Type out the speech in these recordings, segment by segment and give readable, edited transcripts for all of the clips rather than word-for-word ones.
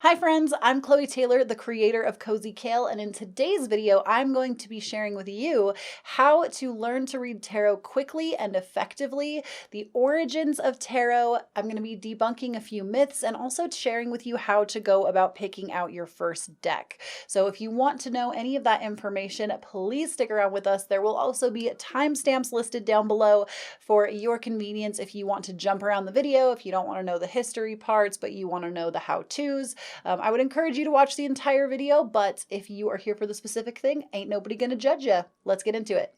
Hi friends, I'm Chloe Taylor, the creator of Cozy Kale, and in today's video, I'm going to be sharing with you how to learn to read tarot quickly and effectively, the origins of tarot. I'm going to be debunking a few myths and also sharing with you how to go about picking out your first deck. So if you want to know any of that information, please stick around with us. There will also be timestamps listed down below for your convenience if you want to jump around the video, if you don't want to know the history parts, but you want to know the how-tos. I would encourage you to watch the entire video, but if you are here for the specific thing, ain't nobody gonna judge you. Let's get into it.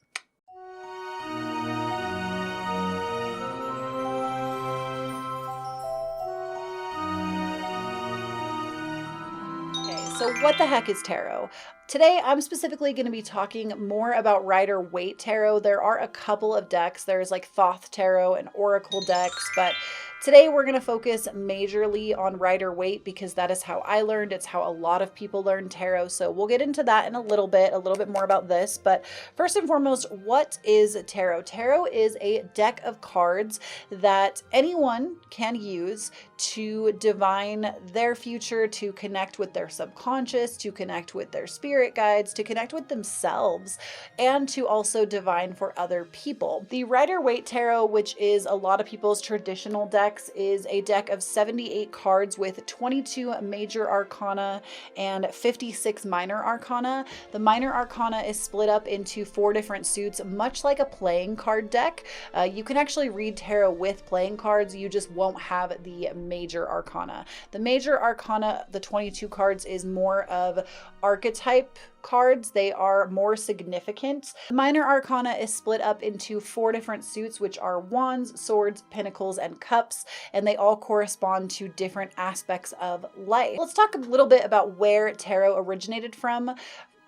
So what the heck is tarot? Today, I'm specifically going to be talking more about Rider-Waite tarot. There are a couple of decks. There's like Thoth tarot and Oracle decks, but today we're going to focus majorly on Rider-Waite because that is how I learned. It's how a lot of people learn tarot. So we'll get into that in a little bit more about this. But first and foremost, what is tarot? Tarot is a deck of cards that anyone can use to divine their future, to connect with their subconscious, to connect with their spirit guides, to connect with themselves, and to also divine for other people. The Rider-Waite tarot, which is a lot of people's traditional decks, is a deck of 78 cards with 22 major arcana and 56 minor arcana. The minor arcana is split up into 4 different suits, much like a playing card deck. You can actually read tarot with playing cards, you just won't have the major arcana. The major arcana, the 22 cards, is more of archetype cards. They are more significant. Minor arcana is split up into 4 different suits, which are wands, swords, pentacles, and cups, and they all correspond to different aspects of life. Let's talk a little bit about where tarot originated from.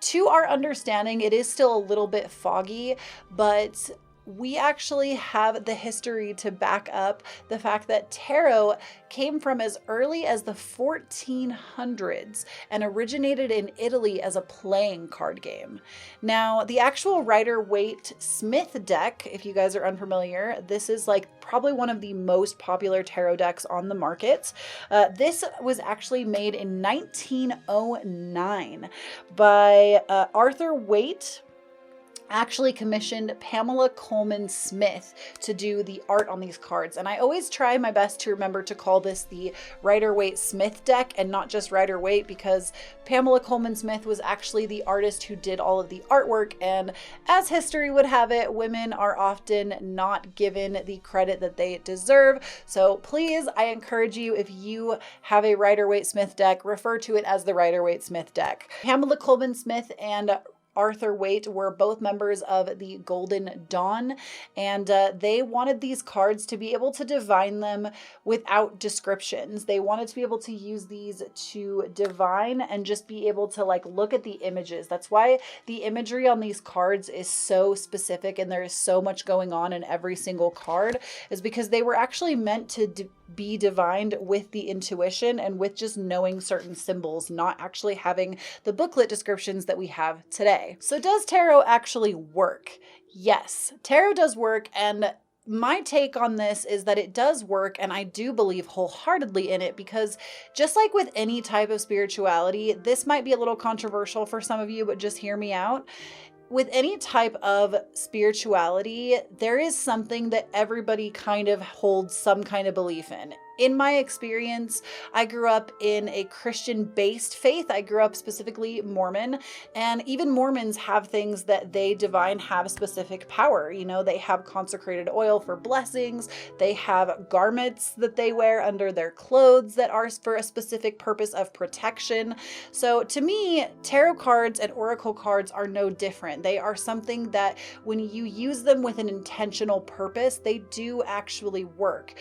To our understanding, it is still a little bit foggy, but we actually have the history to back up the fact that tarot came from as early as the 1400s and originated in Italy as a playing card game. Now, the actual Rider-Waite Smith deck, if you guys are unfamiliar, this is like probably one of the most popular tarot decks on the market. This was actually made in 1909 by Arthur Waite. Actually commissioned Pamela Colman Smith to do the art on these cards. And I always try my best to remember to call this the Rider-Waite Smith deck and not just Rider-Waite, because Pamela Colman Smith was actually the artist who did all of the artwork. And as history would have it, women are often not given the credit that they deserve. So please, I encourage you, if you have a Rider-Waite Smith deck, refer to it as the Rider-Waite Smith deck. Pamela Colman Smith and Arthur Waite were both members of the Golden Dawn, and they wanted these cards to be able to divine them without descriptions. They wanted to be able to use these to divine and just be able to like look at the images. That's why the imagery on these cards is so specific and there is so much going on in every single card, is because they were actually meant to be divined with the intuition and with just knowing certain symbols, not actually having the booklet descriptions that we have today. So does tarot actually work? Yes, tarot does work, and my take on this is that it does work, and I do believe wholeheartedly in it, because just like with any type of spirituality, this might be a little controversial for some of you, but just hear me out. With any type of spirituality, there is something that everybody kind of holds some kind of belief in. In my experience, I grew up in a Christian-based faith. I grew up specifically Mormon, and even Mormons have things that they divine have specific power. You know, they have consecrated oil for blessings. They have garments that they wear under their clothes that are for a specific purpose of protection. So to me, tarot cards and oracle cards are no different. They are something that when you use them with an intentional purpose, they do actually work.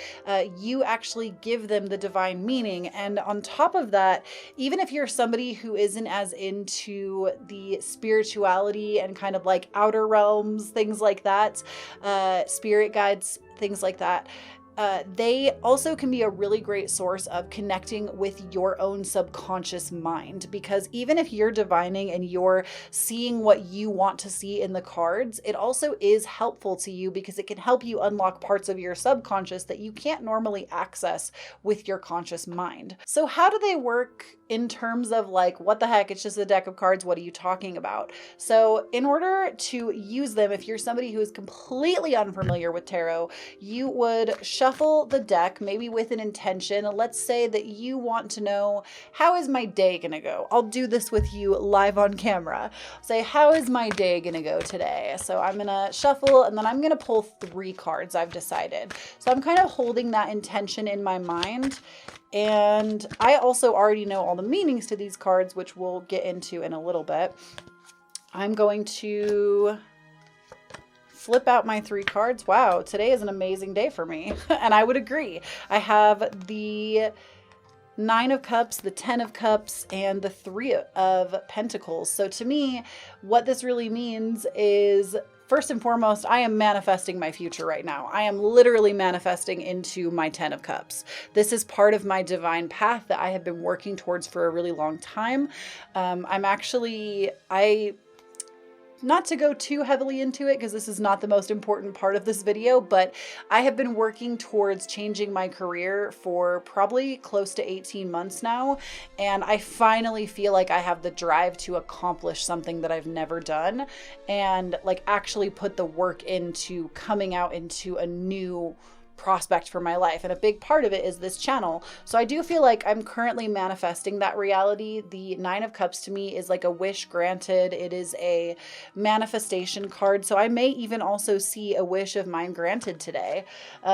You actually give them the divine meaning. And on top of that, even if you're somebody who isn't as into the spirituality and kind of like outer realms, things like that, spirit guides, things like that, they also can be a really great source of connecting with your own subconscious mind, because even if you're divining and you're seeing what you want to see in the cards, it also is helpful to you because it can help you unlock parts of your subconscious that you can't normally access with your conscious mind. So how do they work in terms of like, what the heck, it's just a deck of cards, what are you talking about? So in order to use them, if you're somebody who is completely unfamiliar with tarot, you would shuffle the deck, maybe with an intention. Let's say that you want to know, how is my day gonna go? I'll do this with you live on camera. Say, how is my day gonna go today? So I'm gonna shuffle and then I'm gonna pull 3 cards, I've decided. So I'm kind of holding that intention in my mind. And I also already know all the meanings to these cards, which we'll get into in a little bit. I'm going to flip out my 3 cards. Wow, today is an amazing day for me. And I would agree. I have the 9 of Cups, the 10 of Cups, and the 3 of Pentacles. So to me, what this really means is, first and foremost, I am manifesting my future right now. I am literally manifesting into my 10 of Cups. This is part of my divine path that I have been working towards for a really long time. Not to go too heavily into it because this is not the most important part of this video, but I have been working towards changing my career for probably close to 18 months now. And I finally feel like I have the drive to accomplish something that I've never done and like actually put the work into coming out into a new prospect for my life. And a big part of it is this channel. So I do feel like I'm currently manifesting that reality. The 9 of Cups to me is like a wish granted. It is a manifestation card. So I may even also see a wish of mine granted today.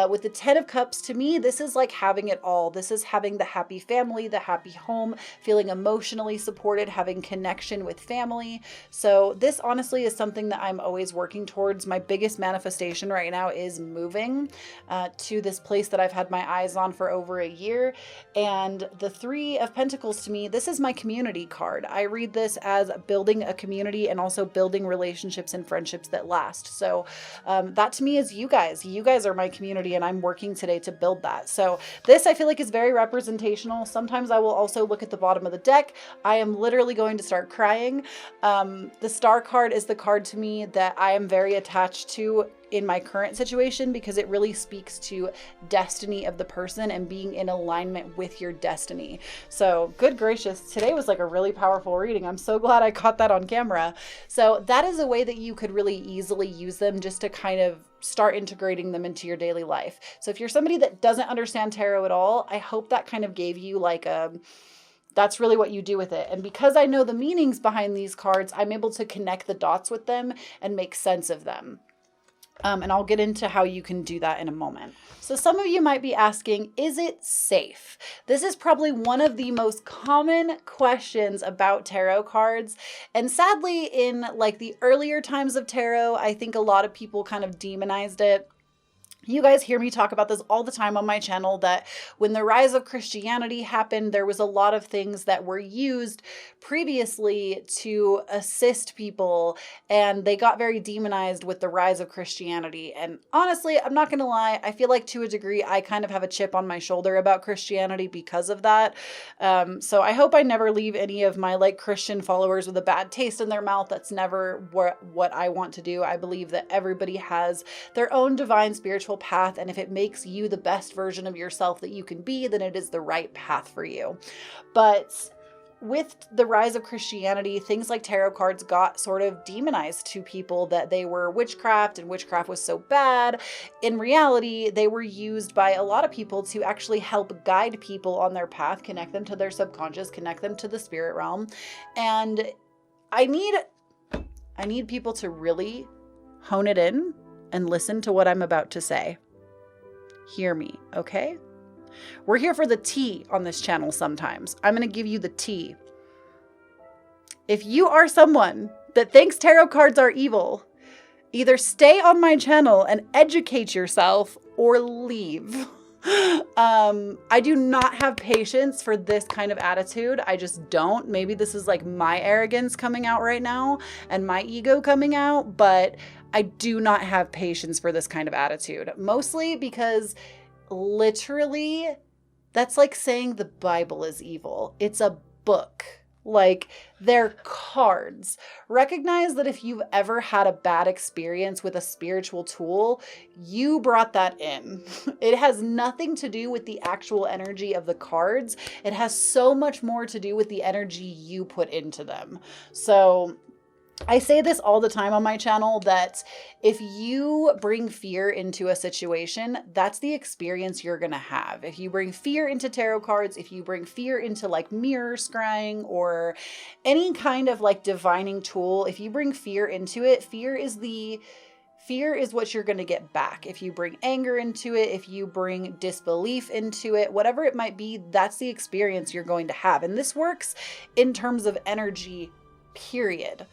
With the 10 of Cups, to me, this is like having it all. This is having the happy family, the happy home, feeling emotionally supported, having connection with family. So this honestly is something that I'm always working towards. My biggest manifestation right now is moving to this place that I've had my eyes on for over a year. And the 3 of Pentacles to me, this is my community card. I read this as building a community and also building relationships and friendships that last. So that to me is you guys. You guys are my community and I'm working today to build that. So this I feel like is very representational. Sometimes I will also look at the bottom of the deck. I am literally going to start crying. The Star card is the card to me that I am very attached to in my current situation because it really speaks to destiny of the person and being in alignment with your destiny. So good gracious, today was like a really powerful reading. I'm so glad I caught that on camera. So that is a way that you could really easily use them just to kind of start integrating them into your daily life. So if you're somebody that doesn't understand tarot at all, I hope that kind of gave you like that's really what you do with it. And because I know the meanings behind these cards, I'm able to connect the dots with them and make sense of them. And I'll get into how you can do that in a moment. So some of you might be asking, is it safe? This is probably one of the most common questions about tarot cards. And sadly, in like the earlier times of tarot, I think a lot of people kind of demonized it. You guys hear me talk about this all the time on my channel, that when the rise of Christianity happened, there was a lot of things that were used previously to assist people, and they got very demonized with the rise of Christianity. And honestly, I'm not going to lie, I feel like to a degree, I kind of have a chip on my shoulder about Christianity because of that. So I hope I never leave any of my like Christian followers with a bad taste in their mouth. That's never what I want to do. I believe that everybody has their own divine spiritual path, and if it makes you the best version of yourself that you can be, then it is the right path for you. But with the rise of Christianity, things like tarot cards got sort of demonized to people, that they were witchcraft and witchcraft was so bad. In reality, they were used by a lot of people to actually help guide people on their path, connect them to their subconscious, connect them to the spirit realm. And I need people to really hone it in and listen to what I'm about to say. Hear me, okay? We're here for the tea on this channel sometimes. I'm going to give you the tea. If you are someone that thinks tarot cards are evil, either stay on my channel and educate yourself or leave. I do not have patience for this kind of attitude. I just don't. Maybe this is like my arrogance coming out right now and my ego coming out, but I do not have patience for this kind of attitude, mostly because literally, that's like saying the Bible is evil. It's a book. Like, they're cards. Recognize that if you've ever had a bad experience with a spiritual tool, you brought that in. It has nothing to do with the actual energy of the cards. It has so much more to do with the energy you put into them. So I say this all the time on my channel, that if you bring fear into a situation, that's the experience you're going to have. If you bring fear into tarot cards, if you bring fear into like mirror scrying or any kind of like divining tool, if you bring fear into it, fear is what you're going to get back. If you bring anger into it, if you bring disbelief into it, whatever it might be, that's the experience you're going to have. And this works in terms of energy, period.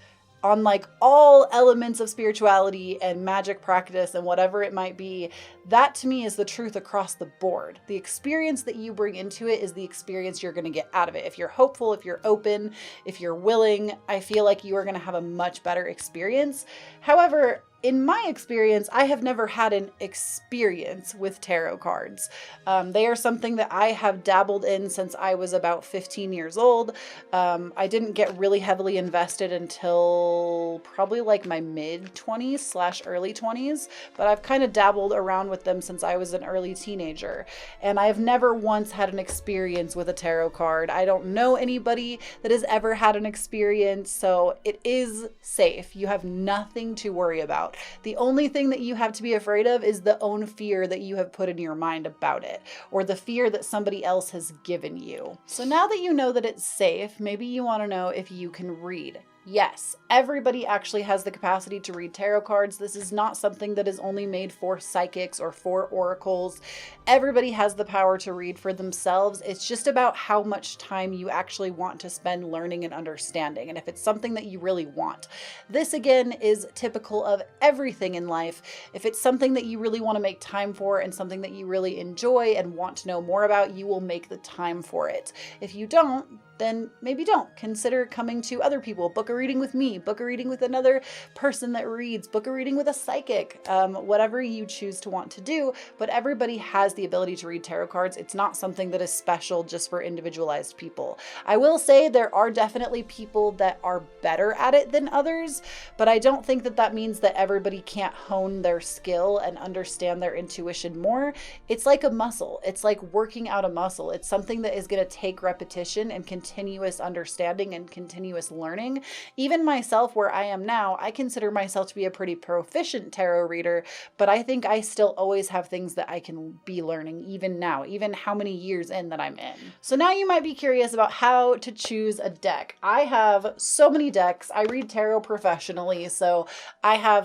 On like all elements of spirituality and magic practice and whatever it might be, that to me is the truth across the board. The experience that you bring into it is the experience you're going to get out of it. If you're hopeful, if you're open, if you're willing, I feel like you are going to have a much better experience. However, in my experience, I have never had an experience with tarot cards. They are something that I have dabbled in since I was about 15 years old. I didn't get really heavily invested until probably like my mid-20s / early 20s, but I've kind of dabbled around with them since I was an early teenager. And I have never once had an experience with a tarot card. I don't know anybody that has ever had an experience, so it is safe. You have nothing to worry about. The only thing that you have to be afraid of is the own fear that you have put in your mind about it, or the fear that somebody else has given you. So now that you know that it's safe, maybe you want to know if you can read. Yes, everybody actually has the capacity to read tarot cards. This is not something that is only made for psychics or for oracles. Everybody has the power to read for themselves. It's just about how much time you actually want to spend learning and understanding, and if it's something that you really want. This again is typical of everything in life. If it's something that you really want to make time for and something that you really enjoy and want to know more about, you will make the time for it. If you don't, then maybe don't. Consider coming to other people. Book a reading with me, book a reading with another person that reads, book a reading with a psychic, whatever you choose to want to do. But everybody has the ability to read tarot cards. It's not something that is special just for individualized people. I will say there are definitely people that are better at it than others, but I don't think that that means that everybody can't hone their skill and understand their intuition more. It's like a muscle. It's like working out a muscle. It's something that is going to take repetition and continuous understanding and continuous learning. Even myself, where I am now, I consider myself to be a pretty proficient tarot reader, but I think I still always have things that I can be learning even now, even how many years in that I'm in. So now you might be curious about how to choose a deck. I have so many decks. I read tarot professionally, so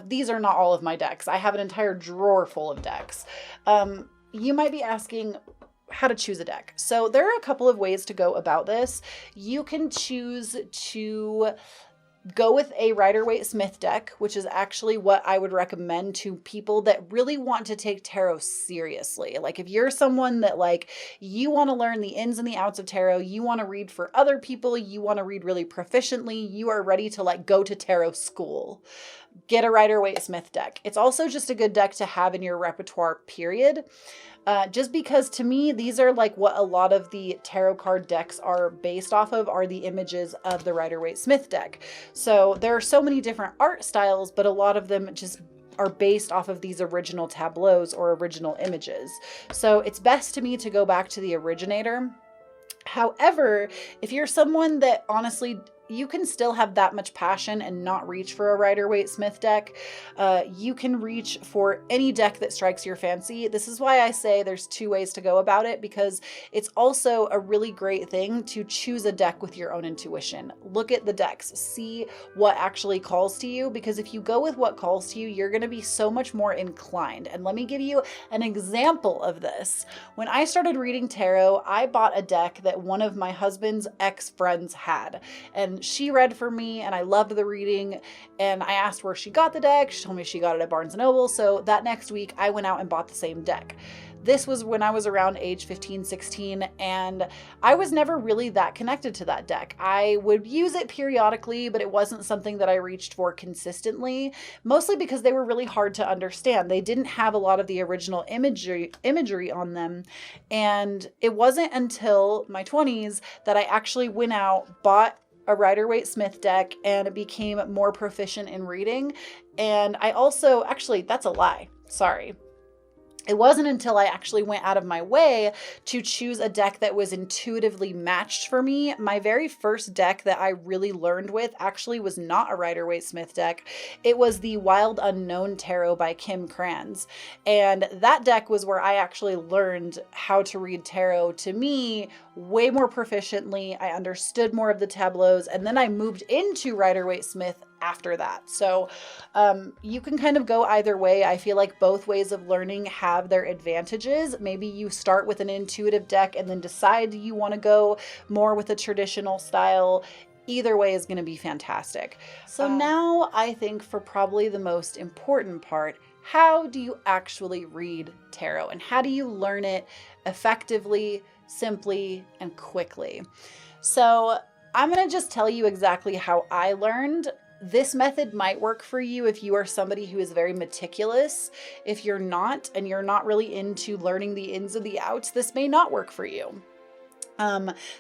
these are not all of my decks. I have an entire drawer full of decks. You might be asking how to choose a deck. So there are a couple of ways to go about this. You can choose to go with a Rider-Waite-Smith deck, which is actually what I would recommend to people that really want to take tarot seriously. Like if you're someone that like, you want to learn the ins and the outs of tarot, you want to read for other people, you want to read really proficiently, you are ready to like go to tarot school, get a Rider-Waite-Smith deck. It's also just a good deck to have in your repertoire, period. Just because to me, these are like what a lot of the tarot card decks are based off of, are the images of the Rider-Waite-Smith deck. So there are so many different art styles, but a lot of them just are based off of these original tableaus or original images. So it's best to me to go back to the originator. However, if you're someone that honestly, you can still have that much passion and not reach for a Rider-Waite-Smith deck. You can reach for any deck that strikes your fancy. This is why I say there's two ways to go about it, because it's also a really great thing to choose a deck with your own intuition. Look at the decks, see what actually calls to you, because if you go with what calls to you, you're going to be so much more inclined. And let me give you an example of this. When I started reading tarot, I bought a deck that one of my husband's ex-friends had, and she read for me and I loved the reading, and I asked where she got the deck. She told me she got it at Barnes & Noble. So that next week I went out and bought the same deck. this was when I was around age 15, 16, and I was never really that connected to that deck. I would use it periodically, but it wasn't something that I reached for consistently, mostly because they were really hard to understand. They didn't have a lot of the original imagery on them. And it wasn't until my 20s that I actually went out, bought a Rider-Waite-Smith deck, and it became more proficient in reading. And I also, actually, that's a lie. Sorry. It wasn't until I actually went out of my way to choose a deck that was intuitively matched for me. My very first deck that I really learned with actually was not a Rider-Waite-Smith deck. It was the Wild Unknown Tarot by Kim Kranz. And that deck was where I actually learned how to read tarot, to me, way more proficiently. I understood more of the tableaus, and then I moved into Rider-Waite-Smith after that. So you can kind of go either way. I feel like both ways of learning have their advantages. Maybe you start with an intuitive deck and then decide you want to go more with a traditional style. Either way is going to be fantastic. So now I think for probably the most important part, how do you actually read tarot, and how do you learn it effectively, simply, and quickly? So I'm going to just tell you exactly how I learned. This method might work for you if you are somebody who is very meticulous. If you're not, and you're not really into learning the ins and the outs, this may not work for you.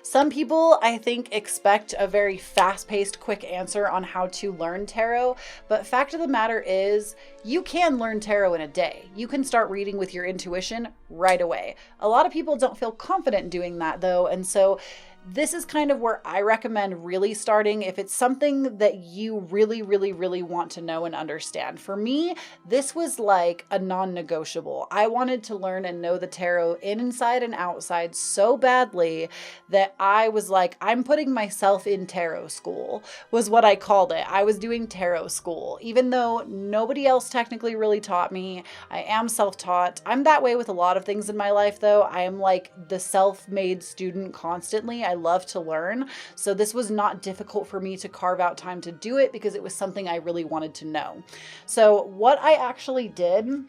Some people, I think, expect a very fast-paced, quick answer on how to learn tarot, but fact of the matter is, you can learn tarot in a day. You can start reading with your intuition right away. A lot of people don't feel confident doing that, though, and so this is kind of where I recommend really starting if it's something that you really, really, really want to know and understand. For me, this was like a non-negotiable. I wanted to learn and know the tarot inside and outside so badly that I was like, I'm putting myself in tarot school, was what I called it. I was doing tarot school, even though nobody else technically really taught me. I am self-taught. I'm that way with a lot of things in my life, though. I am like the self-made student constantly. I love to learn. So this was not difficult for me to carve out time to do it because it was something I really wanted to know. So what I actually did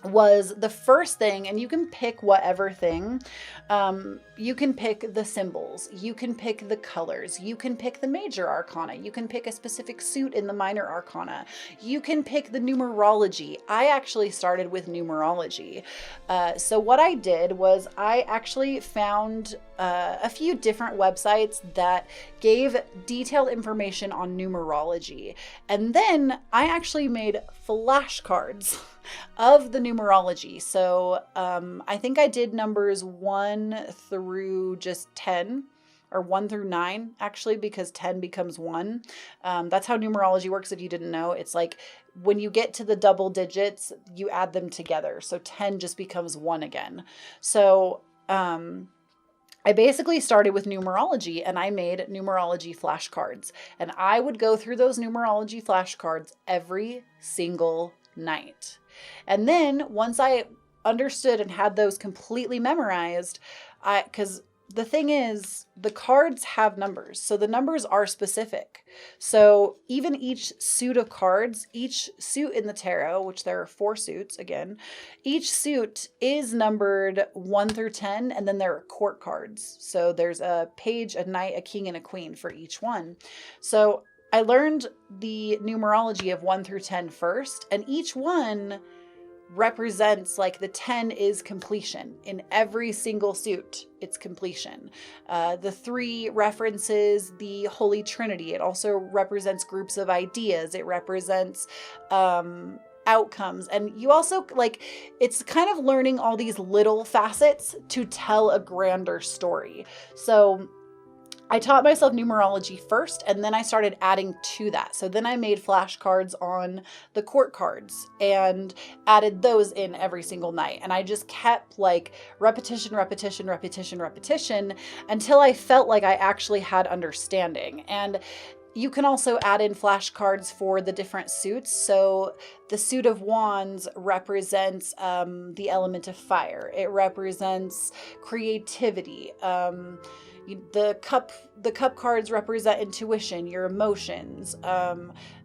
was the first thing, and you can pick whatever thing. You can pick the symbols, you can pick the colors, you can pick the major arcana, you can pick a specific suit in the minor arcana, you can pick the numerology. I actually started with numerology. So what I did was I actually found a few different websites that gave detailed information on numerology. And then I actually made flashcards of the numerology. So I think I did numbers 1 through just 10, or 1 through 9, actually, because 10 becomes 1. That's how numerology works. If you didn't know, it's like when you get to the double digits, you add them together. So 10 just becomes 1 again. So I basically started with numerology, and I made numerology flashcards, and I would go through those numerology flashcards every single night. And then once I understood and had those completely memorized, because the thing is, the cards have numbers. So the numbers are specific. So even each suit of cards, each suit in the tarot, which there are 4 suits again, each suit is numbered 1 through 10. And then there are court cards. So there's a page, a knight, a king, and a queen for each one. So I learned the numerology of 1 through 10 first, and each one represents, like, the 10 is completion. In every single suit, it's completion. The 3 references the Holy Trinity. It also represents groups of ideas. It represents outcomes. And you also, like, it's kind of learning all these little facets to tell a grander story. So I taught myself numerology first, and then I started adding to that. So then I made flashcards on the court cards and added those in every single night. And I just kept like repetition, repetition, repetition, repetition until I felt like I actually had understanding. And you can also add in flashcards for the different suits. So the suit of wands represents the element of fire. It represents creativity. The cup cards represent intuition, your emotions.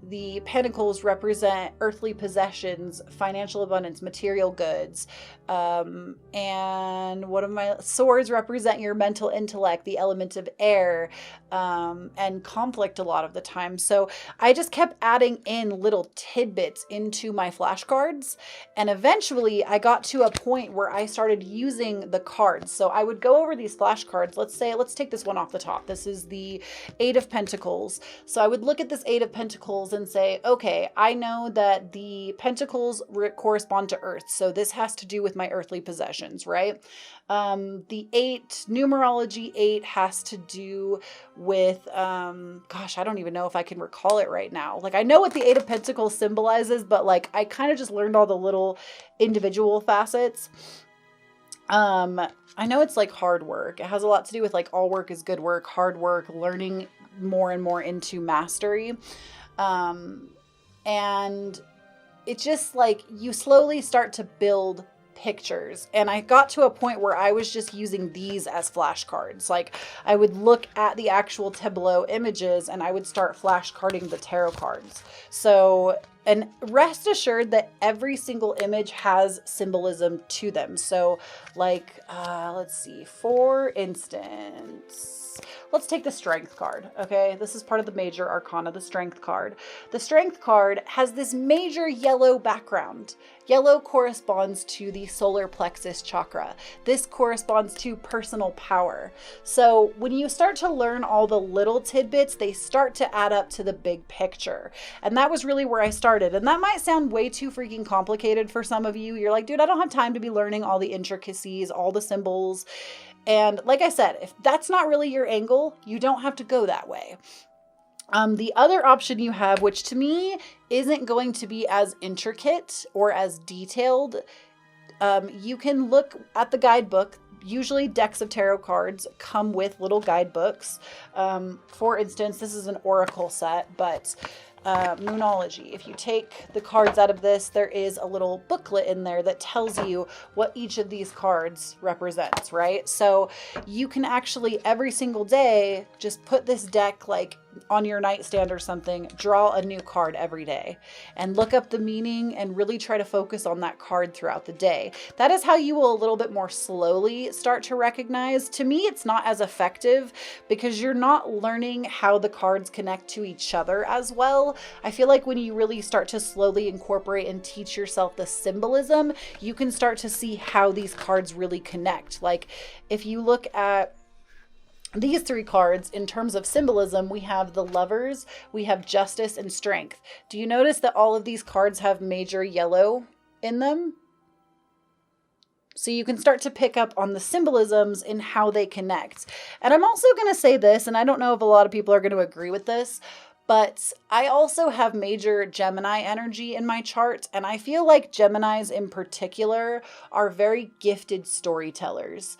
The pentacles represent earthly possessions, financial abundance, material goods. And one of my swords represent your mental intellect, the element of air, and conflict a lot of the time. So I just kept adding in little tidbits into my flashcards. And eventually I got to a point where I started using the cards. So I would go over these flashcards. Let's take this one off the top. This is the Eight of Pentacles. So I would look at this Eight of Pentacles and say, okay, I know that the pentacles correspond to earth. So this has to do with my earthly possessions, right? The 8, numerology 8 has to do with, gosh, I don't even know if I can recall it right now. Like, I know what the 8 of Pentacles symbolizes, but like, I kind of just learned all the little individual facets. I know it's like hard work. It has a lot to do with like all work is good work, hard work, learning more and more into mastery. And it's just like you slowly start to build pictures. And I got to a point where I was just using these as flashcards. Like I would look at the actual tableau images and I would start flashcarding the tarot cards. So, and rest assured that every single image has symbolism to them. So like, let's see, for instance, let's take the Strength card, okay? This is part of the major arcana, the Strength card. The Strength card has this major yellow background. Yellow corresponds to the solar plexus chakra. This corresponds to personal power. So when you start to learn all the little tidbits, they start to add up to the big picture. And that was really where I started. And that might sound way too freaking complicated for some of you. You're like, dude, I don't have time to be learning all the intricacies, all the symbols. And like I said, if that's not really your angle, you don't have to go that way. The other option you have, which to me isn't going to be as intricate or as detailed, you can look at the guidebook. Usually decks of tarot cards come with little guidebooks. For instance, this is an oracle set, but Moonology. If you take the cards out of this, there is a little booklet in there that tells you what each of these cards represents, right? So you can actually every single day just put this deck like on your nightstand or something, draw a new card every day and look up the meaning and really try to focus on that card throughout the day. That is how you will a little bit more slowly start to recognize. To me, it's not as effective because you're not learning how the cards connect to each other as well. I feel like when you really start to slowly incorporate and teach yourself the symbolism, you can start to see how these cards really connect. Like if you look at these three cards, in terms of symbolism, we have the Lovers, we have Justice, and Strength. Do you notice that all of these cards have major yellow in them? So you can start to pick up on the symbolisms in how they connect. And I'm also going to say this, and I don't know if a lot of people are going to agree with this, but I also have major Gemini energy in my chart, and I feel like Geminis in particular are very gifted storytellers.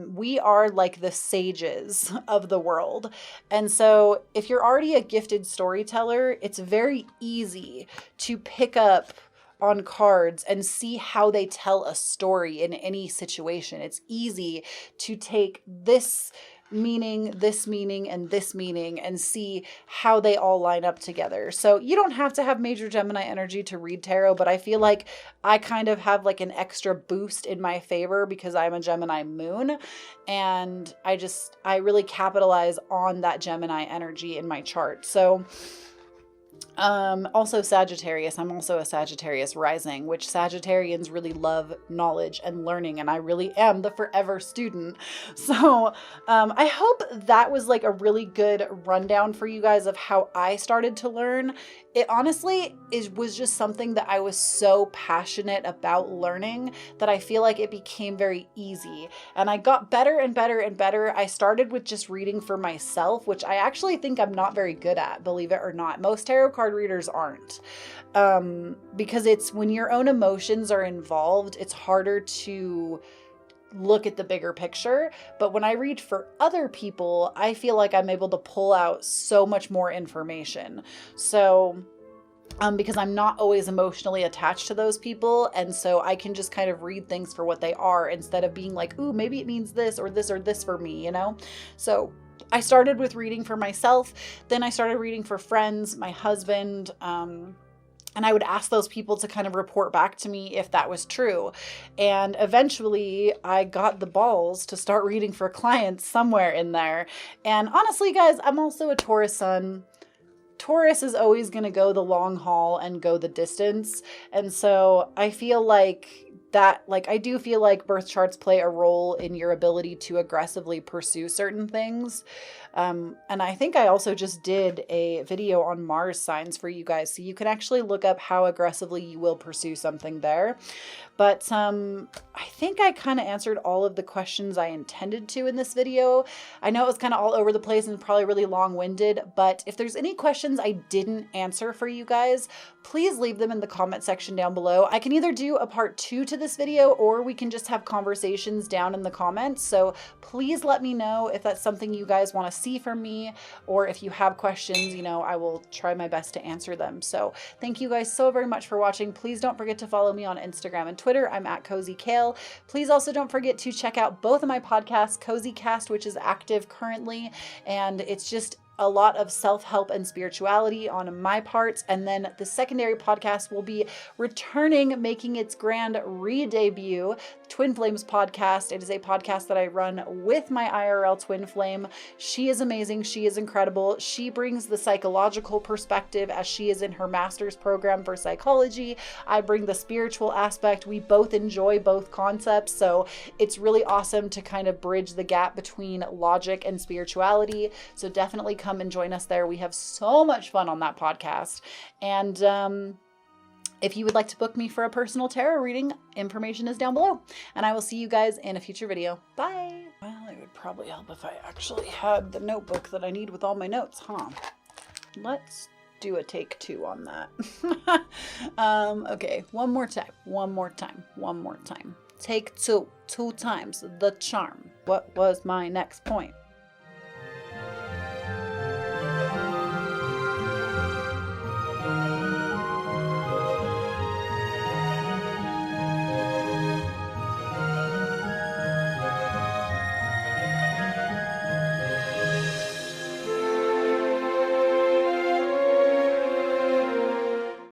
We are like the sages of the world. And so if you're already a gifted storyteller, it's very easy to pick up on cards and see how they tell a story in any situation. It's easy to take this meaning, and this meaning, and see how they all line up together. So you don't have to have major Gemini energy to read tarot, but I feel like I kind of have like an extra boost in my favor because I'm a Gemini moon, and I really capitalize on that Gemini energy in my chart. So also Sagittarius. I'm also a Sagittarius rising, which Sagittarians really love knowledge and learning, and I really am the forever student. So I hope that was like a really good rundown for you guys of how I started to learn. It honestly was just something that I was so passionate about learning that I feel like it became very easy. And I got better and better and better. I started with just reading for myself, which I actually think I'm not very good at, believe it or not. Most tarot card readers aren't. Because it's when your own emotions are involved, it's harder to look at the bigger picture. But when I read for other people, I feel like I'm able to pull out so much more information. So because I'm not always emotionally attached to those people. And so I can just kind of read things for what they are instead of being like, ooh, maybe it means this or this or this for me, you know? So I started with reading for myself, then I started reading for friends, my husband, and I would ask those people to kind of report back to me if that was true. And eventually I got the balls to start reading for clients somewhere in there. And honestly, guys, I'm also a Taurus sun. Taurus is always going to go the long haul and go the distance. And so I feel like I do feel like birth charts play a role in your ability to aggressively pursue certain things. And I think I also just did a video on Mars signs for you guys, so you can actually look up how aggressively you will pursue something there. But I think I kind of answered all of the questions I intended to in this video. I know it was kind of all over the place and probably really long-winded, but if there's any questions I didn't answer for you guys, please leave them in the comment section down below. I can either do a part 2 to this video, or we can just have conversations down in the comments. So please let me know if that's something you guys want to see from me, or if you have questions, you know, I will try my best to answer them. So thank you guys so very much for watching. Please don't forget to follow me on Instagram and Twitter. I'm at Cozy Kale. Please also don't forget to check out both of my podcasts, Cozy Cast, which is active currently, and it's just a lot of self-help and spirituality on my part. And then the secondary podcast will be returning, making its grand re-debut, Twin Flames podcast. It is a podcast that I run with my IRL twin flame. She is amazing. She is incredible. She brings the psychological perspective, as she is in her master's program for psychology. I bring the spiritual aspect. We both enjoy both concepts. So it's really awesome to kind of bridge the gap between logic and spirituality. So definitely come and join us there. We have so much fun on that podcast. And if you would like to book me for a personal tarot reading, information is down below. And I will see you guys in a future video. Bye. Well, it would probably help if I actually had the notebook that I need with all my notes, huh? Let's do a take 2 on that. Okay, one more time. Take 2 times the charm. What was my next point?